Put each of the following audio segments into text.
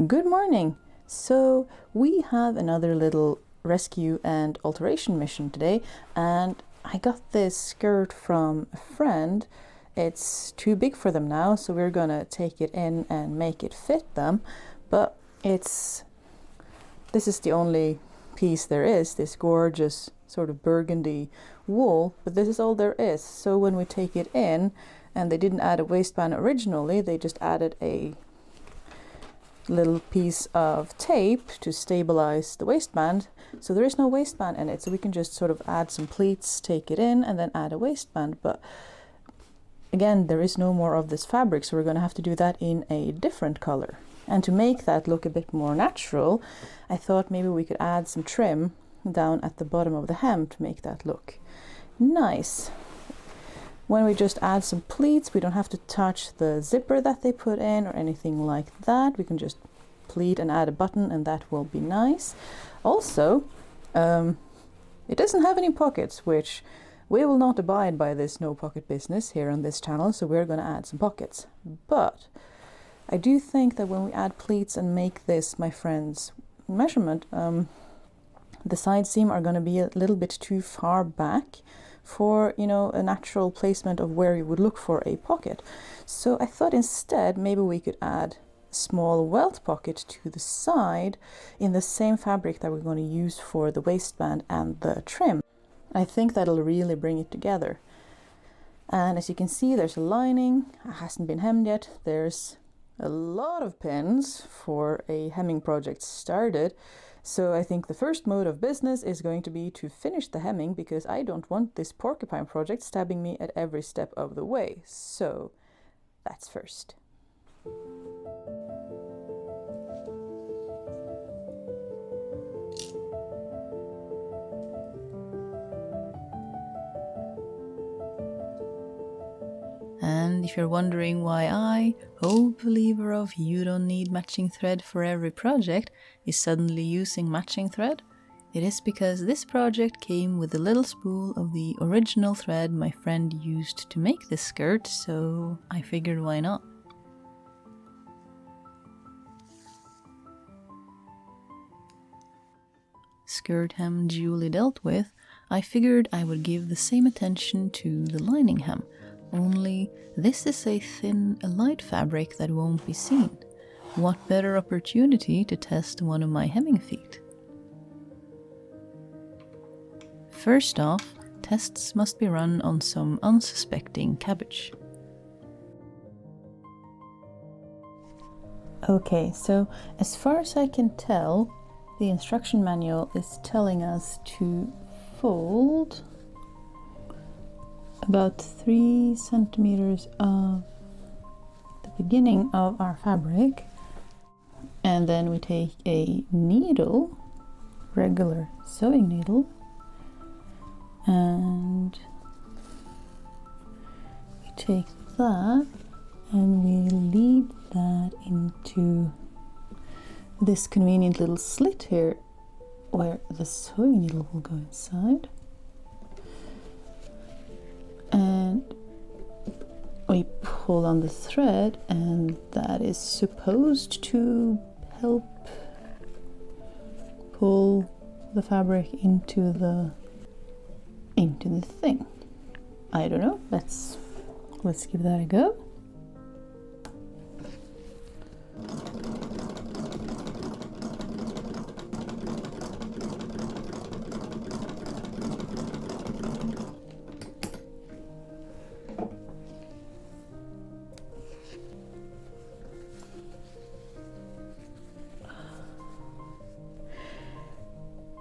Good morning! So we have another little rescue and alteration mission today, and I got this skirt from a friend. It's too big for them now, so we're gonna take it in and make it fit them, but this is the only piece there is, this gorgeous sort of burgundy wool, but this is all there is. So when we take it in, and they didn't add a waistband originally, they just added a little piece of tape to stabilize the waistband, so there is no waistband in it, so we can just sort of add some pleats, take it in, and then add a waistband. But again, there is no more of this fabric, so we're going to have to do that in a different color. And to make that look a bit more natural, I thought maybe we could add some trim down at the bottom of the hem to make that look nice. When we just add some pleats, we don't have to touch the zipper that they put in or anything like that. We can just pleat and add a button, and that will be nice. Also, it doesn't have any pockets, which we will not abide by this no pocket business here on this channel, so we're going to add some pockets. But I do think that when we add pleats and make this my friend's measurement, the side seam are going to be a little bit too far back for, you know, a natural placement of where you would look for a pocket. So I thought instead maybe we could add a small welt pocket to the side in the same fabric that we're going to use for the waistband and the trim. I think that'll really bring it together. And as you can see, there's a lining. It hasn't been hemmed yet. There's a lot of pins for a hemming project started. So I think the first mode of business is going to be to finish the hemming, because I don't want this porcupine project stabbing me at every step of the way. So that's first. And if you're wondering why I, old believer of you don't need matching thread for every project, is suddenly using matching thread, it is because this project came with a little spool of the original thread my friend used to make this skirt, so I figured why not. Skirt hem duly dealt with, I figured I would give the same attention to the lining hem. Only this is a thin, light fabric that won't be seen. What better opportunity to test one of my hemming feet? First off, tests must be run on some unsuspecting cabbage. Okay, so as far as I can tell, the instruction manual is telling us to fold about 3 centimeters of the beginning of our fabric, and then we take a needle, regular sewing needle, and we take that and we lead that into this convenient little slit here where the sewing needle will go inside. And we pull on the thread, and that is supposed to help pull the fabric into the thing. I don't know, let's give that a go.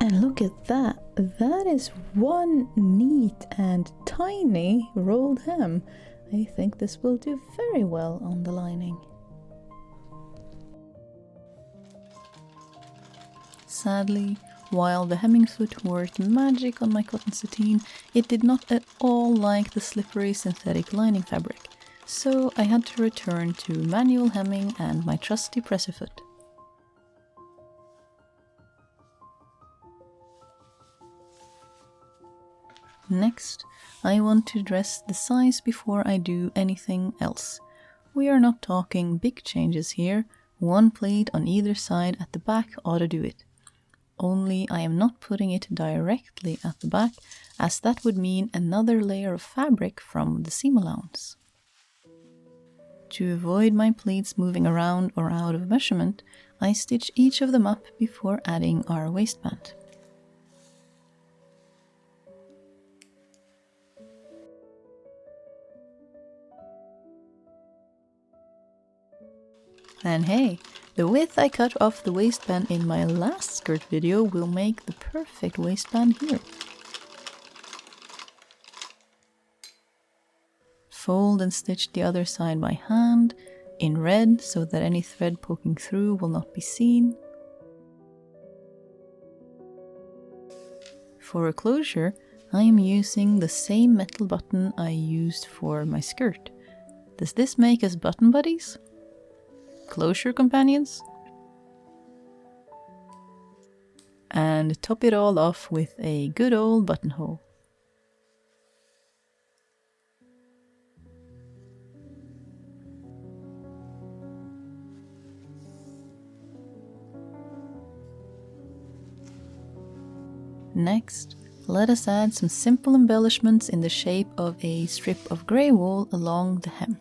And look at that, that is one neat and tiny rolled hem. I think this will do very well on the lining. Sadly, while the hemming foot worked magic on my cotton sateen, it did not at all like the slippery synthetic lining fabric, so I had to return to manual hemming and my trusty presser foot. Next, I want to dress the size before I do anything else. We are not talking big changes here, One pleat on either side at the back ought to do it. Only I am not putting it directly at the back, as that would mean another layer of fabric from the seam allowance. To avoid my pleats moving around or out of measurement, I stitch each of them up before adding our waistband. And hey, the width I cut off the waistband in my last skirt video will make the perfect waistband here. Fold and stitch the other side by hand, in red so that any thread poking through will not be seen. For a closure, I am using the same metal button I used for my skirt. Does this make us button buddies? Closure companions? And top it all off with a good old buttonhole. Next, let us add some simple embellishments in the shape of a strip of grey wool along the hem.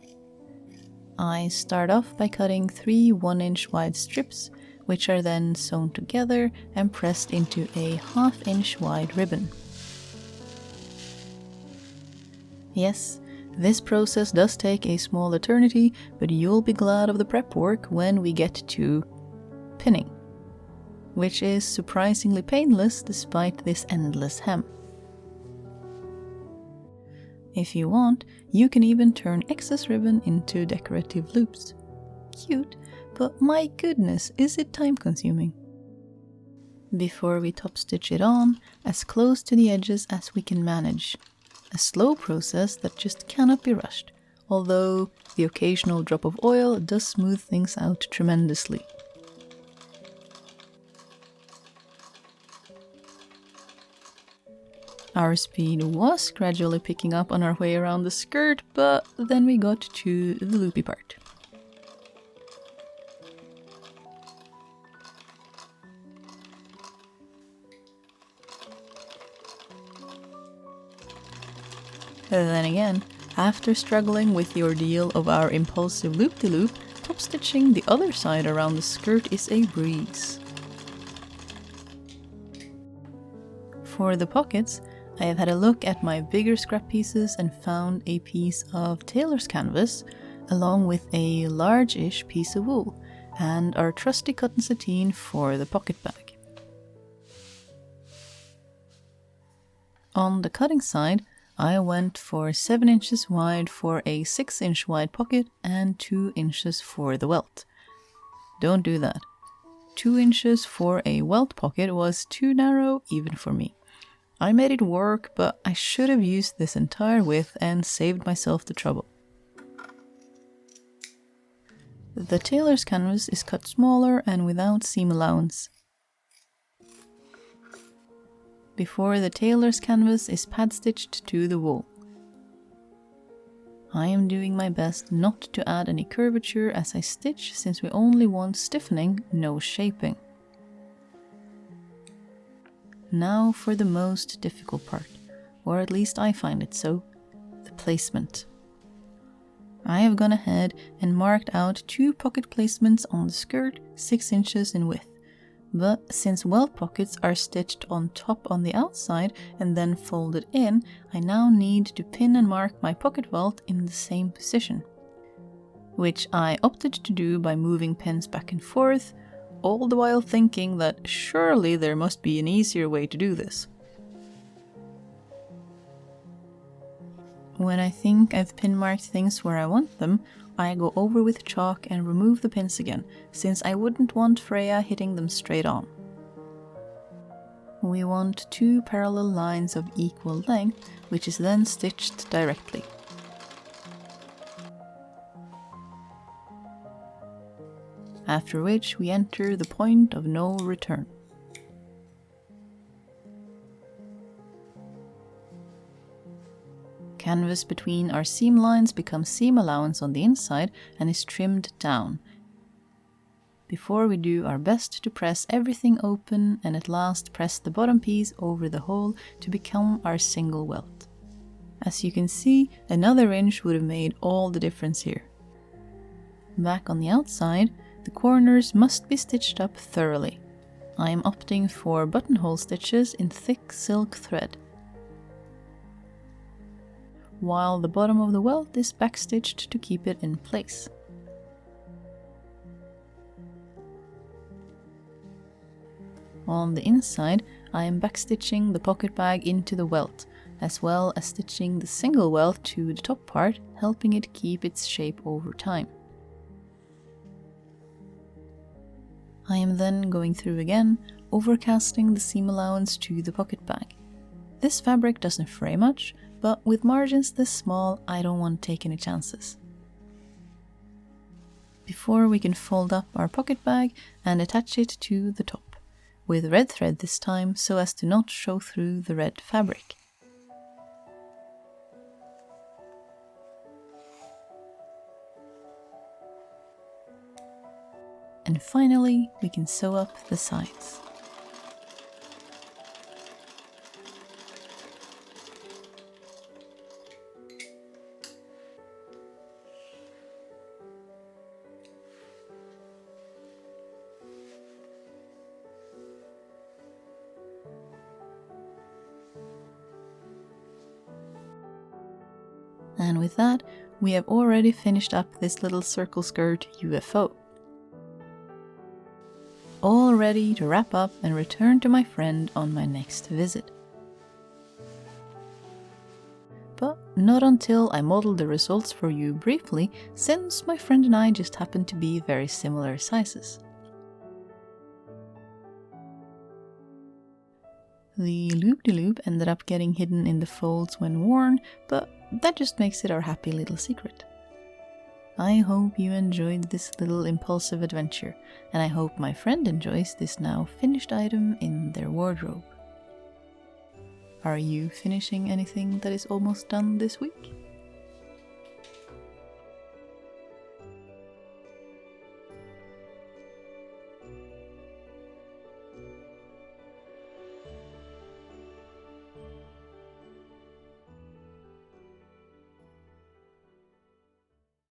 I start off by cutting 3 1-inch wide strips, which are then sewn together and pressed into a 1/2 inch wide ribbon. Yes, this process does take a small eternity, but you'll be glad of the prep work when we get to pinning, which is surprisingly painless despite this endless hem. If you want, you can even turn excess ribbon into decorative loops. Cute, but my goodness, is it time consuming. Before we top stitch it on, as close to the edges as we can manage. A slow process that just cannot be rushed, although the occasional drop of oil does smooth things out tremendously. Our speed was gradually picking up on our way around the skirt, but then we got to the loopy part. Then again, after struggling with the ordeal of our impulsive loop-de-loop, top stitching the other side around the skirt is a breeze. For the pockets, I have had a look at my bigger scrap pieces and found a piece of tailor's canvas, along with a large-ish piece of wool, and our trusty cotton sateen for the pocket bag. On the cutting side, I went for 7 inches wide for a 6-inch wide pocket and 2 inches for the welt. Don't do that. 2 inches for a welt pocket was too narrow even for me. I made it work, but I should have used this entire width and saved myself the trouble. The tailor's canvas is cut smaller and without seam allowance. Before the tailor's canvas is pad stitched to the wool. I am doing my best not to add any curvature as I stitch, since we only want stiffening, no shaping. Now for the most difficult part, or at least I find it so, the placement. I have gone ahead and marked out 2 pocket placements on the skirt, 6 inches in width. But since welt pockets are stitched on top on the outside and then folded in, I now need to pin and mark my pocket welt in the same position, which I opted to do by moving pins back and forth, all the while thinking that surely there must be an easier way to do this. When I think I've pin marked things where I want them, I go over with chalk and remove the pins again, since I wouldn't want Freya hitting them straight on. We want 2 parallel lines of equal length, which is then stitched directly. After which we enter the point of no return. Canvas between our seam lines becomes seam allowance on the inside and is trimmed down. before we do our best to press everything open and at last press the bottom piece over the hole to become our single welt. As you can see, another inch would have made all the difference here. Back on the outside, the corners must be stitched up thoroughly. I am opting for buttonhole stitches in thick silk thread, while the bottom of the welt is backstitched to keep it in place. On the inside, I am backstitching the pocket bag into the welt, as well as stitching the single welt to the top part, helping it keep its shape over time. I am then going through again, overcasting the seam allowance to the pocket bag. This fabric doesn't fray much, but with margins this small, I don't want to take any chances. Before we can fold up our pocket bag and attach it to the top, with red thread this time so as to not show through the red fabric. And finally, we can sew up the sides. And with that, we have already finished up this little circle skirt UFO. All ready to wrap up and return to my friend on my next visit. But not until I modeled the results for you briefly, since my friend and I just happen to be very similar sizes. The loop-de-loop ended up getting hidden in the folds when worn, but that just makes it our happy little secret. I hope you enjoyed this little impulsive adventure, and I hope my friend enjoys this now finished item in their wardrobe. Are you finishing anything that is almost done this week?